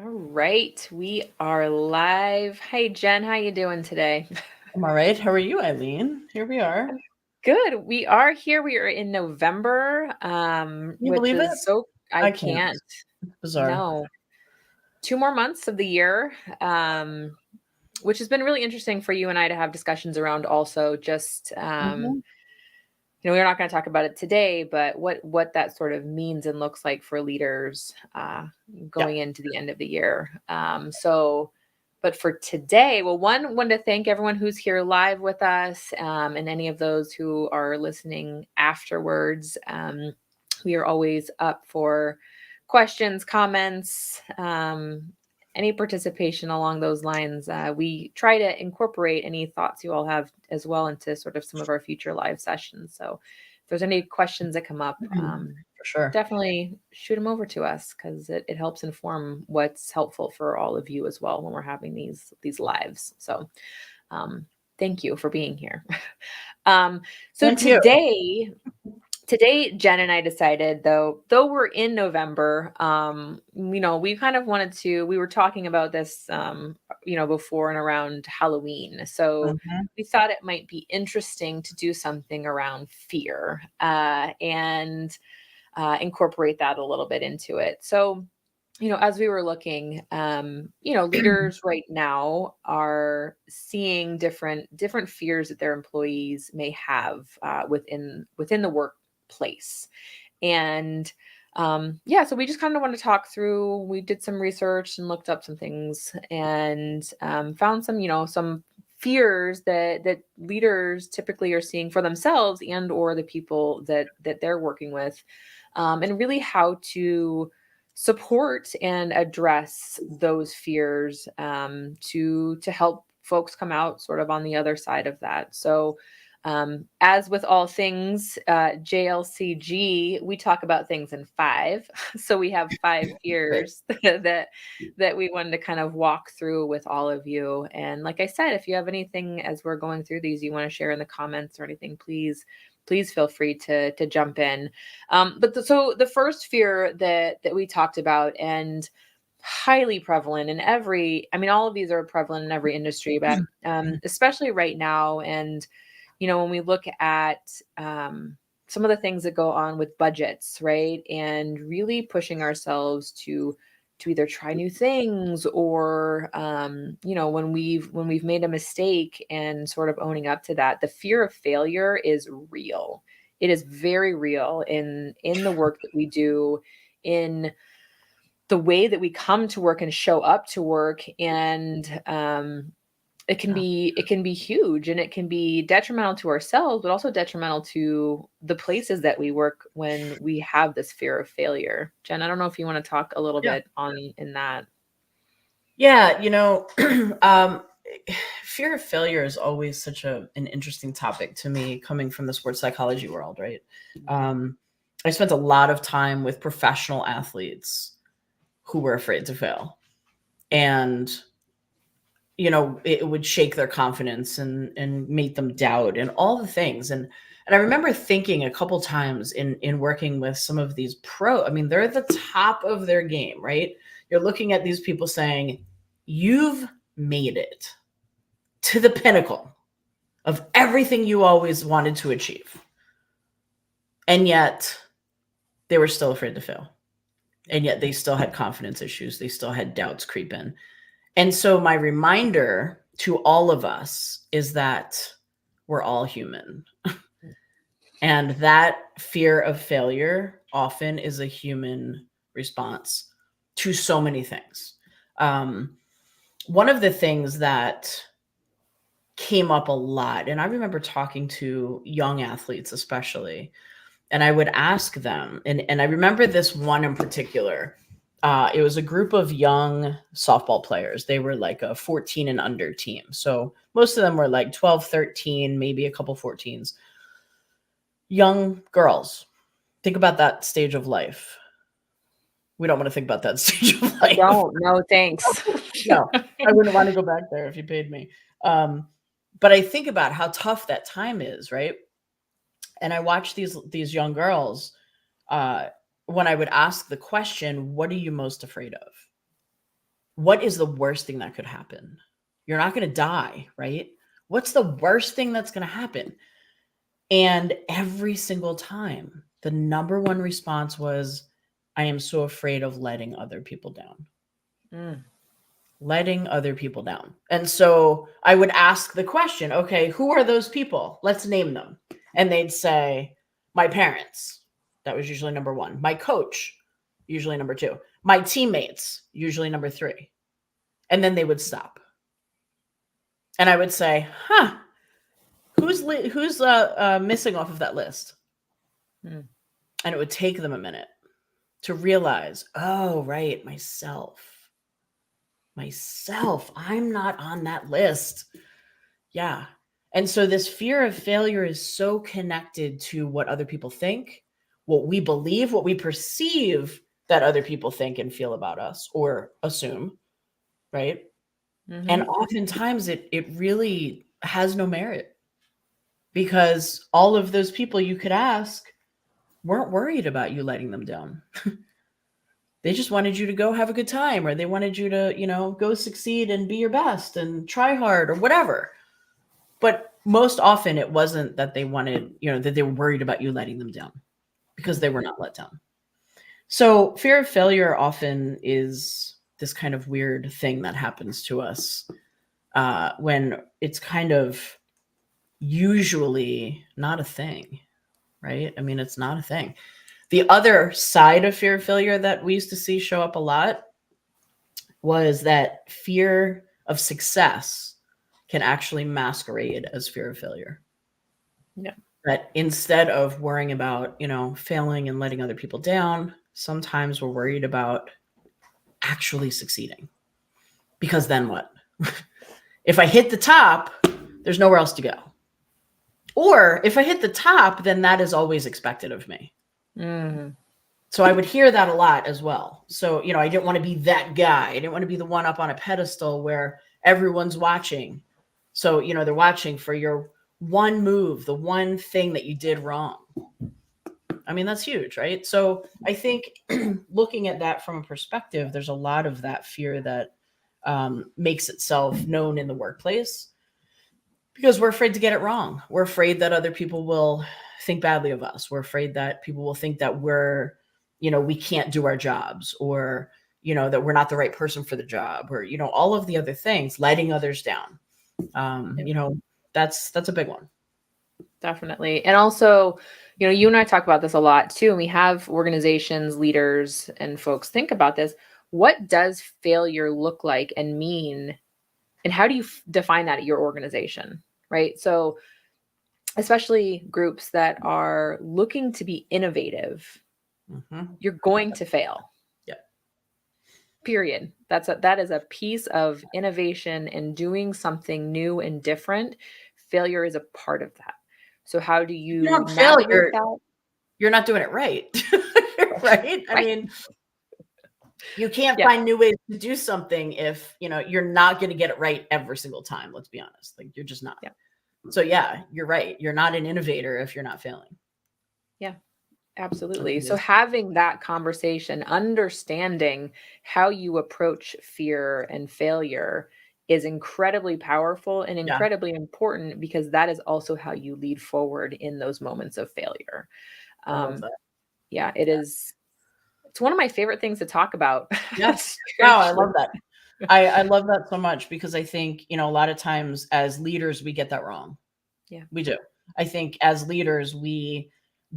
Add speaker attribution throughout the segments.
Speaker 1: All right, we are live. Hey Jen, how you doing today?
Speaker 2: I'm all right. How are you, Eileen? Here we are.
Speaker 1: Good. We are here. We are in November,
Speaker 2: Can you
Speaker 1: which
Speaker 2: believe it?
Speaker 1: is so I
Speaker 2: I can't.
Speaker 1: can't.
Speaker 2: It's bizarre.
Speaker 1: No. 2 more months of the year, which has been really interesting for you and I to have discussions around also just
Speaker 2: Hmm.
Speaker 1: we're not going to talk about it today, but what that sort of means and looks like for leaders
Speaker 2: Yeah.
Speaker 1: going into the end of the year. But for today, well, wanted to thank everyone who's here live with us, and any of those who are listening afterwards. We are always up for questions, comments, any participation along those lines. We try to incorporate any thoughts you all have as well into sort of some of our future live sessions. So if there's any questions that come up,
Speaker 2: For sure.
Speaker 1: definitely shoot them over to us because it helps inform what's helpful for all of you as well when we're having these lives. So um, thank you for being here. um, so
Speaker 2: Thank you.
Speaker 1: today Jen and I decided, though we're in November, we kind of wanted to, we were talking about this before and around Halloween, so
Speaker 2: Mhm.
Speaker 1: we thought it might be interesting to do something around fear, and incorporate that a little bit into it. So as we were looking, leaders right now are seeing different fears that their employees may have within the workplace, and so we just kind of want to talk through. We did some research and looked up some things and found some fears that leaders typically are seeing for themselves and or the people that they're working with, and really how to support and address those fears, to help folks come out sort of on the other side of that. So as with all things JLCG, we talk about things in five. So we have five
Speaker 2: Right.
Speaker 1: fears that we wanted to kind of walk through with all of you. And like I said, if you have anything as we're going through these you want to share in the comments or anything, please feel free to jump in. So the first fear that we talked about, and highly prevalent in all of these are prevalent in every industry, but especially right now. And when we look at some of the things that go on with budgets, right? And really pushing ourselves to either try new things or when we've made a mistake and sort of owning up to that, the fear of failure is real. It is very real in the work that we do, in the way that we come to work and show up to work. And it can be huge, and it can be detrimental to ourselves, but also detrimental to the places that we work when we have this fear of failure. Jen, I don't know if you want to talk a little
Speaker 2: Yeah.
Speaker 1: bit on in that.
Speaker 2: Yeah. Um, fear of failure is always such an interesting topic to me, coming from the sports psychology world, right? Um, I spent a lot of time with professional athletes who were afraid to fail, and it would shake their confidence and make them doubt and all the things. And I remember thinking a couple times in working with some of these I mean, they're at the top of their game, right? You're looking at these people saying, you've made it to the pinnacle of everything you always wanted to achieve, and yet they were still afraid to fail, and yet they still had confidence issues, they still had doubts creep in. And so my reminder to all of us is that we're all human. And that fear of failure often is a human response to so many things. Um, One of the things that came up a lot, and I remember talking to young athletes, especially, and I would ask them, and I remember this one in particular. It was a group of young softball players. They were like a 14 and under team. So most of them were like 12, 13, maybe a couple 14s. Young girls. Think about that stage of life. We don't want to think about that stage of
Speaker 1: I
Speaker 2: life.
Speaker 1: don't. No, thanks.
Speaker 2: No, I wouldn't want to go back there if you paid me. Um, but I think about how tough that time is, right? And I watch these young girls, uh, when I would ask the question, "What are you most afraid of?" what is the worst thing that could happen? You're not going to die, right? What's the worst thing that's going to happen? And every single time, the number one response was, I am so afraid of letting other people down.
Speaker 1: Mm.
Speaker 2: Letting other people down. And so I would ask the question, okay, who are those people? Let's name them. And they'd say, my parents. That was usually number one. My coach, usually number two. My teammates, usually number three. And then they would stop. And I would say, who's missing off of that list?
Speaker 1: Mm.
Speaker 2: And it would take them a minute to realize, oh, right, myself. I'm not on that list. Yeah. And so this fear of failure is so connected to what other people think, what we believe, what we perceive that other people think and feel about us or assume, right?
Speaker 1: Mm-hmm.
Speaker 2: And oftentimes it really has no merit, because all of those people you could ask weren't worried about you letting them down. They just wanted you to go have a good time, or they wanted you to, go succeed and be your best and try hard or whatever. But most often it wasn't that they wanted, that they were worried about you letting them down, because they were not let down. So fear of failure often is this kind of weird thing that happens to us when it's kind of usually not a thing, right? I mean, it's not a thing. The other side of fear of failure that we used to see show up a lot was that fear of success can actually masquerade as fear of failure.
Speaker 1: Yeah.
Speaker 2: That instead of worrying about, failing and letting other people down, sometimes we're worried about actually succeeding. Because then what? If I hit the top, there's nowhere else to go. Or if I hit the top, then that is always expected of me.
Speaker 1: Mm-hmm.
Speaker 2: So I would hear that a lot as well. So, I didn't want to be that guy. I didn't want to be the one up on a pedestal where everyone's watching. So, they're watching for your one move, the one thing that you did wrong. I mean, that's huge, right? So I think looking at that from a perspective, there's a lot of that fear that makes itself known in the workplace, because we're afraid to get it wrong. We're afraid that other people will think badly of us. We're afraid that people will think that we can't do our jobs, or, that we're not the right person for the job, or, all of the other things, letting others down. That's a big one.
Speaker 1: Definitely. And also, you and I talk about this a lot too, and we have organizations, leaders, and folks think about this. What does failure look like and mean, and how do you define that at your organization, right? So, especially groups that are looking to be innovative, you're going to fail.
Speaker 2: Yeah.
Speaker 1: Period. That is a piece of innovation and doing something new and different. Failure is a part of that. So how do you navigate that?
Speaker 2: You're not doing it right. Right? I mean, you can't find new ways to do something if, you're not going to get it right every single time. Let's be honest. Like, you're just not.
Speaker 1: Yeah.
Speaker 2: So yeah, you're right. You're not an innovator if you're not failing.
Speaker 1: Yeah, absolutely. So having that conversation, understanding how you approach fear and failure is incredibly powerful and incredibly important, because that is also how you lead forward in those moments of failure.
Speaker 2: I love that.
Speaker 1: Yeah, it is. It's one of my favorite things to talk about.
Speaker 2: Yes. Wow, I love that. I love that so much, because I think, a lot of times as leaders, we get that wrong.
Speaker 1: Yeah,
Speaker 2: we do. I think as leaders, we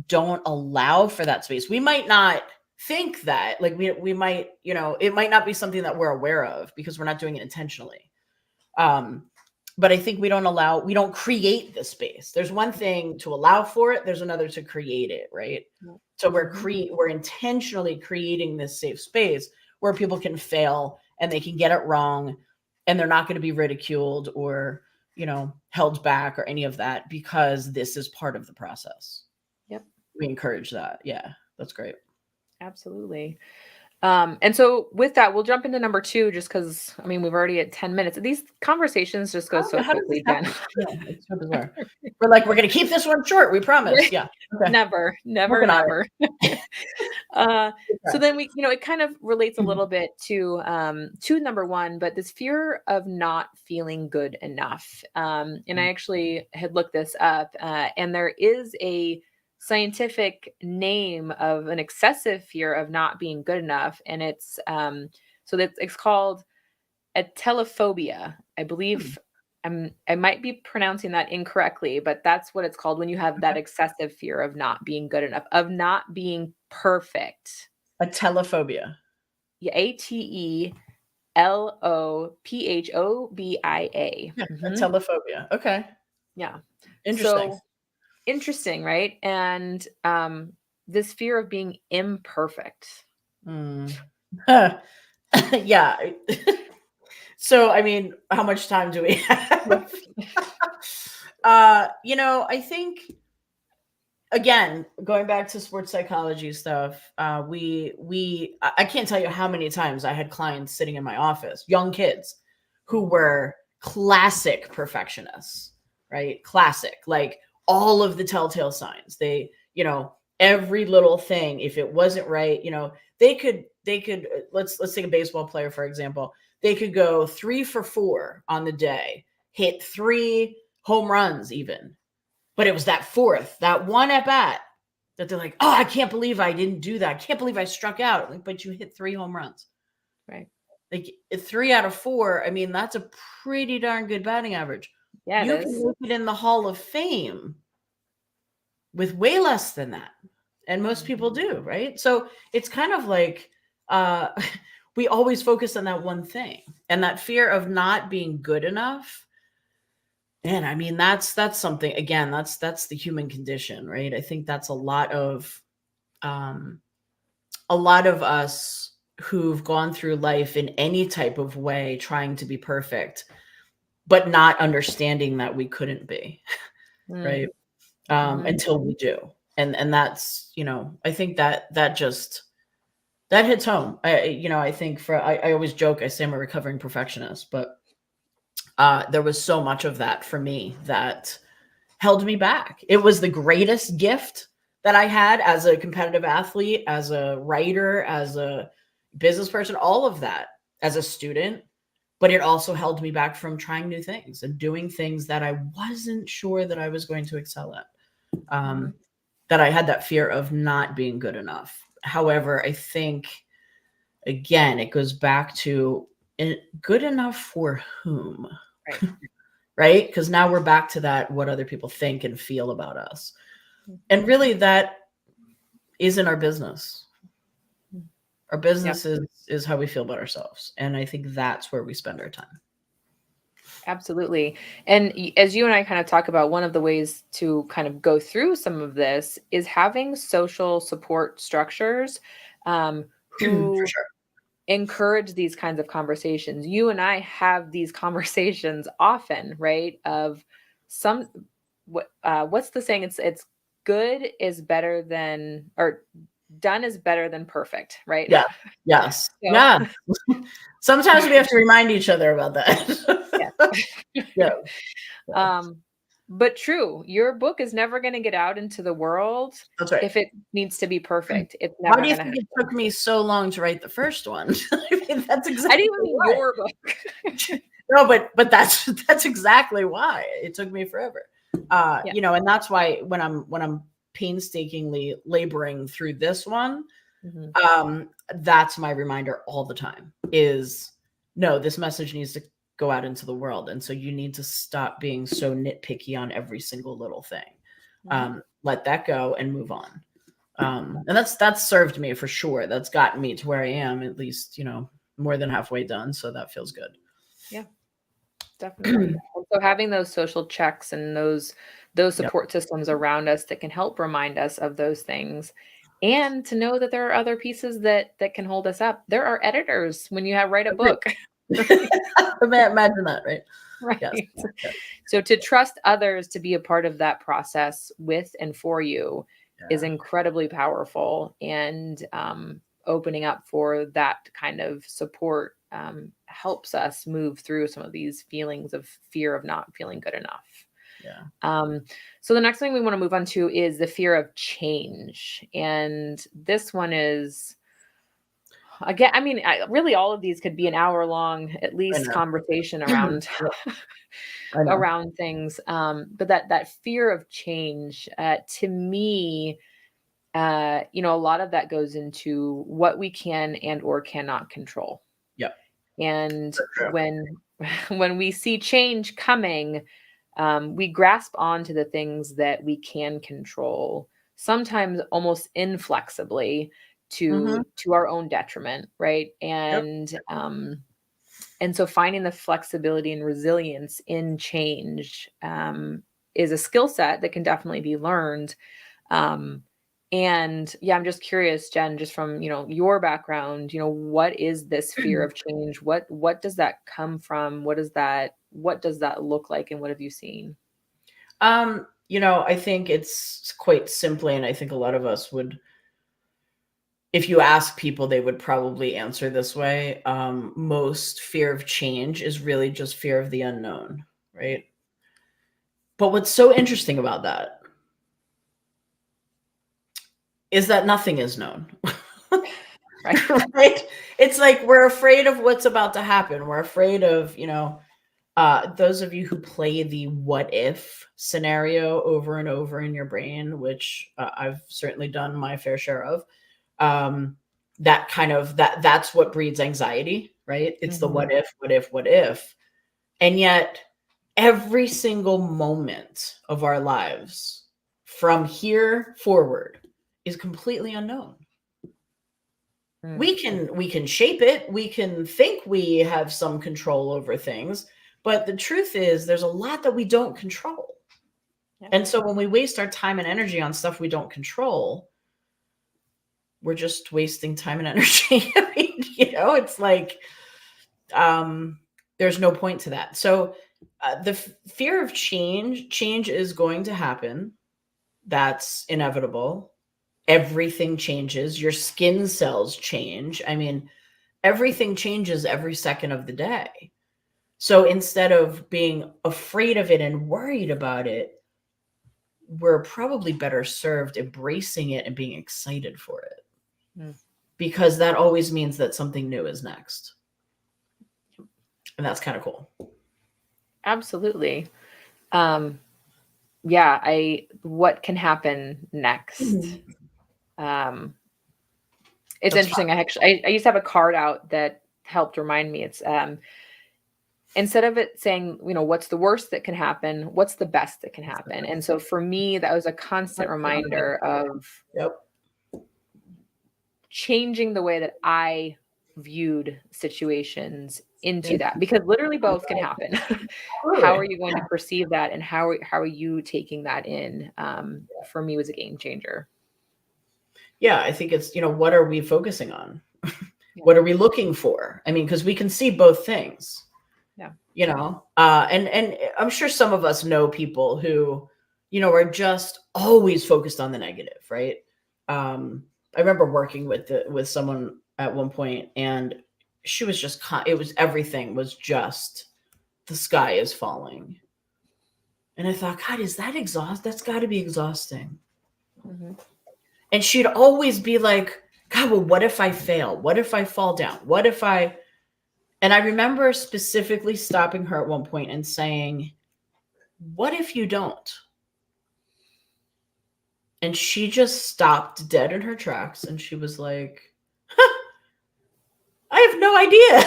Speaker 2: don't allow for that space. We might not think that, like, we might, it might not be something that we're aware of because we're not doing it intentionally. But I think we don't create the space. There's one thing to allow for it. There's another to create it. Right. Yeah. So we're intentionally creating this safe space where people can fail and they can get it wrong, and they're not going to be ridiculed or, held back or any of that, because this is part of the process.
Speaker 1: Yep.
Speaker 2: We encourage that. Yeah. That's great.
Speaker 1: Absolutely. And so with that, we'll jump into number 2 just because I mean, we've already at 10 minutes. These conversations just go so
Speaker 2: How does this
Speaker 1: quickly, Jen.
Speaker 2: happen? Yeah, it's so bizarre. We're like, we're going to keep this one short. We promise. Yeah. Okay.
Speaker 1: Never, never,
Speaker 2: Working on
Speaker 1: never. So then we, it kind of relates a little bit to number 1, but this fear of not feeling good enough. And I actually had looked this up, and there is a scientific name of an excessive fear of not being good enough, and it's called atelophobia. I believe I might be pronouncing that incorrectly, but that's what it's called when you have that excessive fear of not being good enough, of not being perfect.
Speaker 2: Atelophobia.
Speaker 1: Yeah, atelophobia.
Speaker 2: Yeah, atelophobia. Okay.
Speaker 1: Yeah.
Speaker 2: Interesting.
Speaker 1: So interesting, right? And this fear of being imperfect.
Speaker 2: Huh. Yeah. So, I mean, how much time do we have? I think, again, going back to sports psychology stuff, I can't tell you how many times I had clients sitting in my office, young kids, who were classic perfectionists, right? Classic, like all of the telltale signs. They, every little thing, if it wasn't right, they could, let's take a baseball player, for example. They could go 3 for 4 on the day, hit 3 home runs even. But it was that fourth, that one at bat that they're like, oh, I can't believe I didn't do that. I can't believe I struck out. Like, but you hit 3 home runs.
Speaker 1: Right.
Speaker 2: Like 3 out of 4. I mean, that's a pretty darn good batting average.
Speaker 1: Yeah,
Speaker 2: You can make it in the Hall of Fame with way less than that. And most people do, right? So it's kind of like we always focus on that one thing, and that fear of not being good enough. And I mean, that's something, again, that's the human condition, right? I think that's a lot of us who've gone through life in any type of way trying to be perfect, but not understanding that we couldn't be, right? Until we do. And that's, I think that hits home. I think I always joke, I say I'm a recovering perfectionist, but there was so much of that for me that held me back. It was the greatest gift that I had as a competitive athlete, as a writer, as a business person, all of that, as a student. But it also held me back from trying new things and doing things that I wasn't sure that I was going to excel at. That I had that fear of not being good enough. However, I think, again, it goes back to good enough for whom?
Speaker 1: Right.
Speaker 2: Right? Because now we're back to that, what other people think and feel about us. And really, that isn't our business. Our business is how we feel about ourselves. And I think that's where we spend our time.
Speaker 1: Absolutely. And as you and I kind of talk about, one of the ways to kind of go through some of this is having social support structures who
Speaker 2: For sure.
Speaker 1: encourage these kinds of conversations. You and I have these conversations often, right? Of what's the saying? It's good is better than, or done is better than perfect, right?
Speaker 2: Yeah. Yes.
Speaker 1: So,
Speaker 2: yeah. Sometimes we have to remind each other about that.
Speaker 1: Yeah. But true, your book is never going to get out into the world.
Speaker 2: That's right.
Speaker 1: If it needs to be perfect. It's never
Speaker 2: Why do you
Speaker 1: going to
Speaker 2: think it took me so long to write the first one? I mean, that's exactly
Speaker 1: I didn't even mean
Speaker 2: why.
Speaker 1: your book.
Speaker 2: No, but that's exactly why it took me forever. And that's why when I'm painstakingly laboring through this one, that's my reminder all the time is, no, this message needs to go out into the world. And so you need to stop being so nitpicky on every single little thing. Let that go and move on. And that's served me for sure. That's gotten me to where I am, at least, more than halfway done. So that feels good.
Speaker 1: Yeah, definitely. So having those social checks and those support systems around us that can help remind us of those things, and to know that there are other pieces that can hold us up. There are editors when you write a book.
Speaker 2: Imagine that, right?
Speaker 1: Right.
Speaker 2: Yes.
Speaker 1: So to trust others to be a part of that process with and for you is incredibly powerful. And opening up for that kind of support helps us move through some of these feelings of fear of not feeling good enough.
Speaker 2: Yeah.
Speaker 1: So the next thing we want to move on to is the fear of change. And this one is, again, I mean, really all of these could be an hour long, at least, conversation around around things. But that fear of change, to me, a lot of that goes into what we can and or cannot control.
Speaker 2: Yep.
Speaker 1: And when we see change coming, we grasp onto the things that we can control, sometimes almost inflexibly to our own detriment, right? And so finding the flexibility and resilience in change is a skill set that can definitely be learned. And yeah, I'm just curious, Jen, just from, your background, what is this fear of change? What does that come from? What does that look like? And what have you seen?
Speaker 2: I think it's quite simply, and I think a lot of us would, if you ask people, they would probably answer this way. Most fear of change is really just fear of the unknown, right? But what's so interesting about that is that nothing is known.
Speaker 1: Right.
Speaker 2: Right? It's like we're afraid of what's about to happen. We're afraid of, those of you who play the what if scenario over and over in your brain, which I've certainly done my fair share of, that's what breeds anxiety, right? It's the what if, what if, what if. And yet every single moment of our lives from here forward is completely unknown. We can shape it. We can think we have some control over things, but the truth is there's a lot that we don't control. Yeah. And so when we waste our time and energy on stuff we don't control, we're just wasting time and energy. I mean, it's like, there's no point to that. So the fear of change is going to happen. That's inevitable. Everything changes. Your skin cells change. I mean, everything changes every second of the day. So instead of being afraid of it and worried about it, we're probably better served embracing it and being excited for it. Because that always means that something new is next. And that's kind of cool.
Speaker 1: Absolutely. What can happen next? It's that's interesting. Fun. I used to have a card out that helped remind me. It's instead of it saying, what's the worst that can happen, what's the best that can happen. And so for me, that was a constant reminder of changing the way that I viewed situations into that, because literally both can happen. How are you going to perceive that, and how are you taking that in? For me, was a game changer.
Speaker 2: Yeah, I think it's, what are we focusing on? What are we looking for? I mean, because we can see both things. Yeah. And I'm sure some of us know people who, are just always focused on the negative, right? I remember working with someone at one point, and she was just, everything was just, the sky is falling. And I thought, God, is that exhausting? That's got to be exhausting. And she'd always be like, God, well, what if I fail? What if I fall down? What if I... And I remember specifically stopping her at one point and saying, what if you don't? And she just stopped dead in her tracks. And she was like, I have no idea.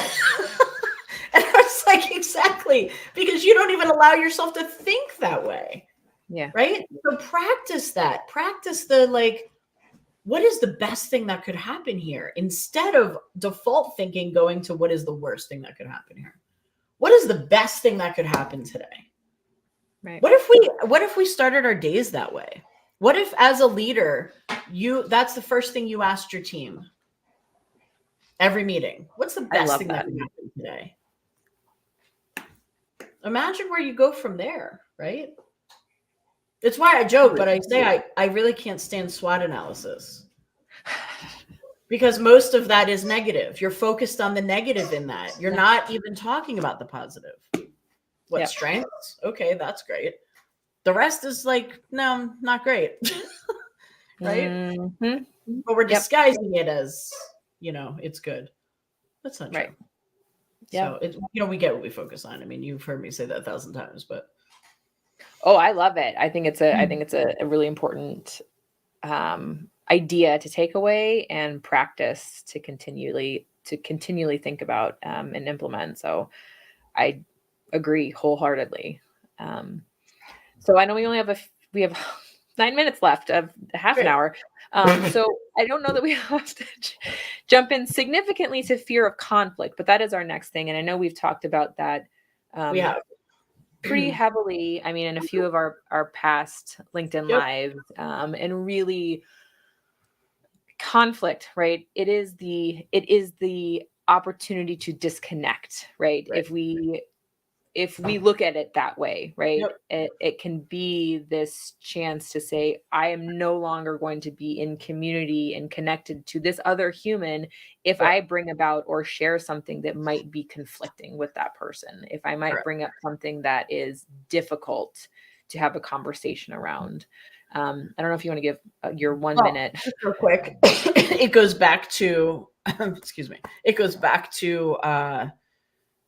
Speaker 2: And I was like, exactly. Because you don't even allow yourself to think that way.
Speaker 1: Yeah.
Speaker 2: Right? So practice that. Practice what is the best thing that could happen here? Instead of default thinking going to what is the worst thing that could happen here? What is the best thing that could happen today?
Speaker 1: Right.
Speaker 2: What if we started our days that way? What if, as a leader, that's the first thing you asked your team every meeting? What's the best thing that could happen today? Imagine where you go from there, right? It's why I joke, but I say I really can't stand SWOT analysis. Because most of that is negative. You're focused on the negative in that. You're
Speaker 1: Yeah.
Speaker 2: not even talking about the positive. What
Speaker 1: Yep.
Speaker 2: strengths? Okay, that's great. The rest is like, no, not great. Right?
Speaker 1: Hmm.
Speaker 2: But we're
Speaker 1: Yep.
Speaker 2: disguising it as, it's good. That's not
Speaker 1: Right.
Speaker 2: true.
Speaker 1: Yep.
Speaker 2: So we get what we focus on. I mean, you've heard me say that 1,000 times, but
Speaker 1: Oh, I love it. I think it's a really important idea to take away and practice to continually think about and implement. So I agree wholeheartedly. Um, so I know we have 9 minutes left of half an
Speaker 2: great.
Speaker 1: hour. So I don't know that we have to jump in significantly to fear of conflict, but that is our next thing. And I know we've talked about that
Speaker 2: We
Speaker 1: um,
Speaker 2: have.
Speaker 1: pretty heavily. I mean, in a few of our past LinkedIn
Speaker 2: Yep.
Speaker 1: lives, and really conflict, right? It is the opportunity to disconnect, right?
Speaker 2: Right.
Speaker 1: If we look at it that way, right?
Speaker 2: Yep.
Speaker 1: It can be this chance to say, I am no longer going to be in community and connected to this other human if
Speaker 2: Yep.
Speaker 1: I bring about or share something that might be conflicting with that person, if I might
Speaker 2: Correct.
Speaker 1: bring up something that is difficult to have a conversation around. I don't know if you want to give your one
Speaker 2: Well,
Speaker 1: minute.
Speaker 2: just real quick, it goes back to excuse me. It goes back to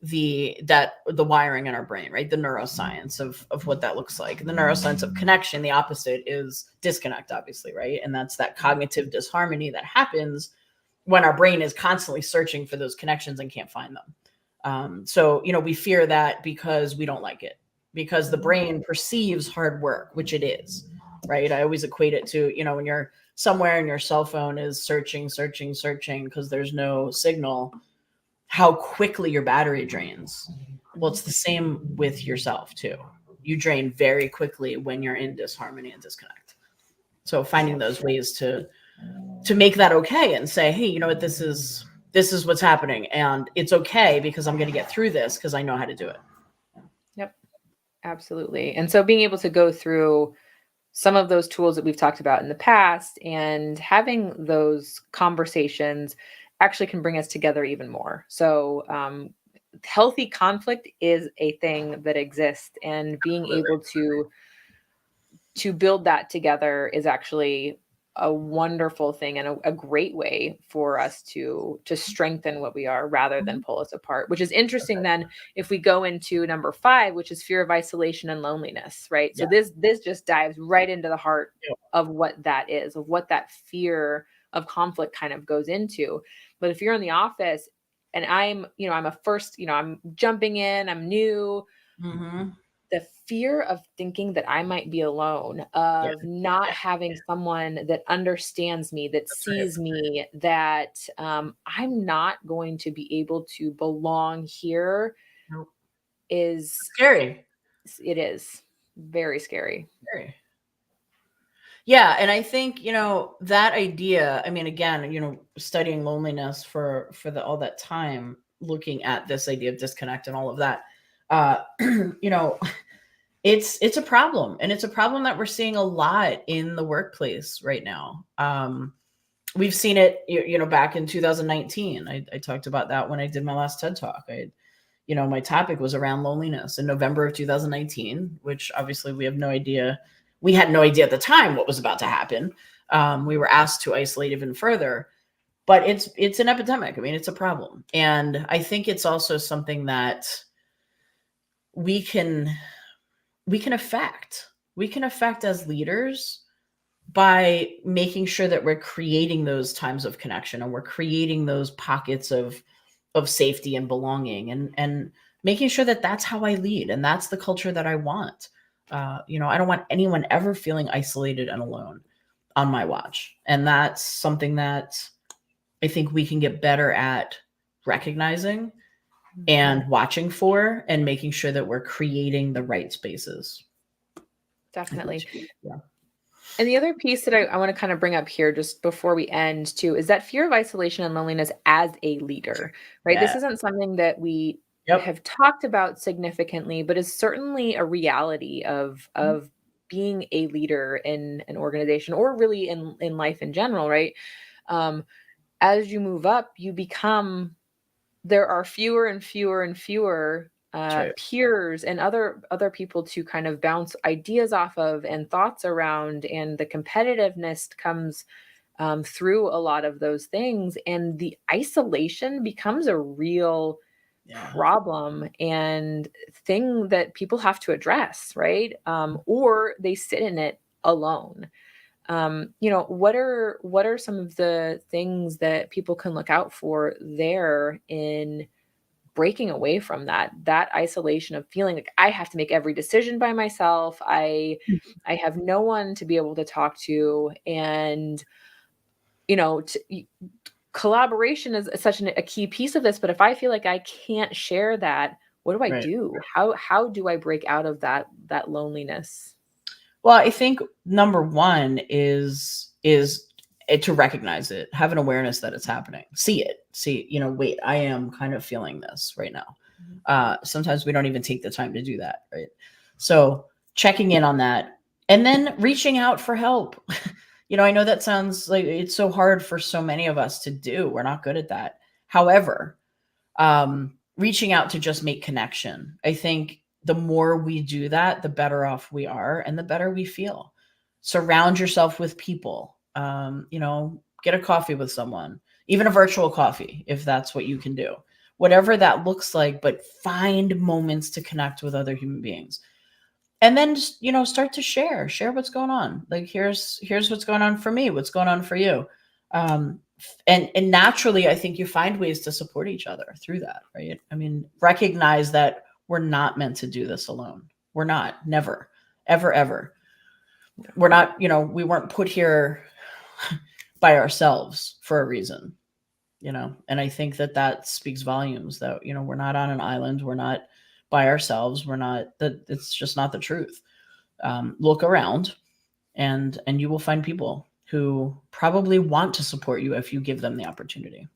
Speaker 2: the wiring in our brain, right? The neuroscience of what that looks like. The neuroscience of connection, the opposite is disconnect, obviously, right? And that's that cognitive disharmony that happens when our brain is constantly searching for those connections and can't find them. So we fear that because we don't like it, because the brain perceives hard work, which it is, right? I always equate it to, when you're somewhere and your cell phone is searching because there's no signal, how quickly your battery drains. Well, it's the same with yourself too. You drain very quickly when you're in disharmony and disconnect. So finding
Speaker 1: Yep.
Speaker 2: those ways to make that okay and say, hey, you know what, this is what's happening, and it's okay because I'm going to get through this because I know how to do it.
Speaker 1: Yep. Absolutely. And so being able to go through some of those tools that we've talked about in the past and having those conversations actually can bring us together even more. So, healthy conflict is a thing that exists, and being
Speaker 2: Absolutely.
Speaker 1: able to build that together is actually a wonderful thing and a great way for us to strengthen what we are rather than pull us apart, which is interesting. Then if we go into number 5, which is fear of isolation and loneliness, right? So
Speaker 2: Yeah.
Speaker 1: this just dives right into the heart
Speaker 2: Yeah.
Speaker 1: of what that is, of what that fear of conflict kind of goes into. But if you're in the office and I'm jumping in, I'm new,
Speaker 2: Mm-hmm.
Speaker 1: the fear of thinking that I might be alone,
Speaker 2: Yeah.
Speaker 1: of not
Speaker 2: Yeah.
Speaker 1: having someone that understands me, that
Speaker 2: That's right.
Speaker 1: sees me, that I'm not going to be able to belong here
Speaker 2: Nope.
Speaker 1: is
Speaker 2: Scary.
Speaker 1: it is very scary.
Speaker 2: Scary. Yeah, and I think that idea. I mean, again, studying loneliness for all that time, looking at this idea of disconnect and all of that. Uh, you know, it's a problem, and it's a problem that we're seeing a lot in the workplace right now. We've seen it, back in 2019. I talked about that when I did my last TED talk. My topic was around loneliness in November of 2019, which obviously we have no idea. We had no idea at the time what was about to happen. We were asked to isolate even further, but it's an epidemic. I mean, it's a problem, and I think it's also something that we can we can affect. We can affect as leaders by making sure that we're creating those times of connection, and we're creating those pockets of safety and belonging, and making sure that that's how I lead and that's the culture that I want. I don't want anyone ever feeling isolated and alone on my watch, and that's something that I think we can get better at recognizing and watching for, and making sure that we're creating the right spaces.
Speaker 1: Definitely.
Speaker 2: Yeah.
Speaker 1: And the other piece that I want to kind of bring up here just before we end too is that fear of isolation and loneliness as a leader, right? This
Speaker 2: Yeah.
Speaker 1: isn't something that we
Speaker 2: Yep.
Speaker 1: have talked about significantly, but is certainly a reality of being a leader in an organization or really in life in general, right? Um, as you move up, you become, there are fewer and fewer and fewer
Speaker 2: right.
Speaker 1: peers and other people to kind of bounce ideas off of and thoughts around, and the competitiveness comes through a lot of those things, and the isolation becomes a real
Speaker 2: Yeah.
Speaker 1: problem and thing that people have to address, right? Or they sit in it alone. What are some of the things that people can look out for there in breaking away from that isolation of feeling like I have to make every decision by myself. I have no one to be able to talk to, and collaboration is such a key piece of this. But if I feel like I can't share that, what do I
Speaker 2: Right.
Speaker 1: do? How do I break out of that loneliness?
Speaker 2: Well, I think number one is to recognize it, have an awareness that it's happening, see it, wait, I am kind of feeling this right now. Sometimes we don't even take the time to do that, right? So checking in on that, and then reaching out for help. I know that sounds like it's so hard for so many of us to do. We're not good at that. However, reaching out to just make connection. I think the more we do that, the better off we are and the better we feel. Surround yourself with people. Get a coffee with someone, even a virtual coffee, if that's what you can do. Whatever that looks like, but find moments to connect with other human beings. And then just, start to share what's going on. Like, here's what's going on for me, what's going on for you. And naturally, I think you find ways to support each other through that, right? I mean, recognize that we're not meant to do this alone. We're not, never, ever, ever. We're not, we weren't put here by ourselves for a reason, and I think that speaks volumes that, we're not on an island. We're not by ourselves. We're not, that it's just not the truth. Look around and you will find people who probably want to support you if you give them the opportunity.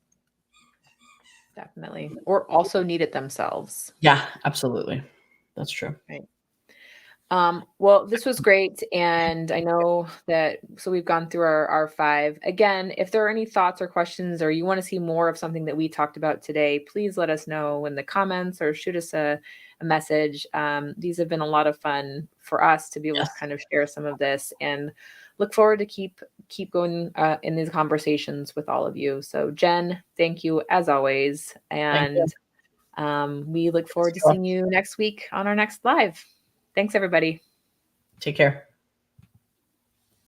Speaker 1: Definitely. Or also need it themselves.
Speaker 2: Yeah, absolutely. That's true.
Speaker 1: Right. Well, this was great. And I know that, so we've gone through our five. Again, if there are any thoughts or questions, or you want to see more of something that we talked about today, please let us know in the comments or shoot us a message. These have been a lot of fun for us to be able
Speaker 2: Yes.
Speaker 1: to kind of share some of this, and look forward to keep going in these conversations with all of you. So Jen, thank you as always.
Speaker 2: Thank you.
Speaker 1: And we look forward to seeing you next week on our next live. Thanks, everybody.
Speaker 2: Take care.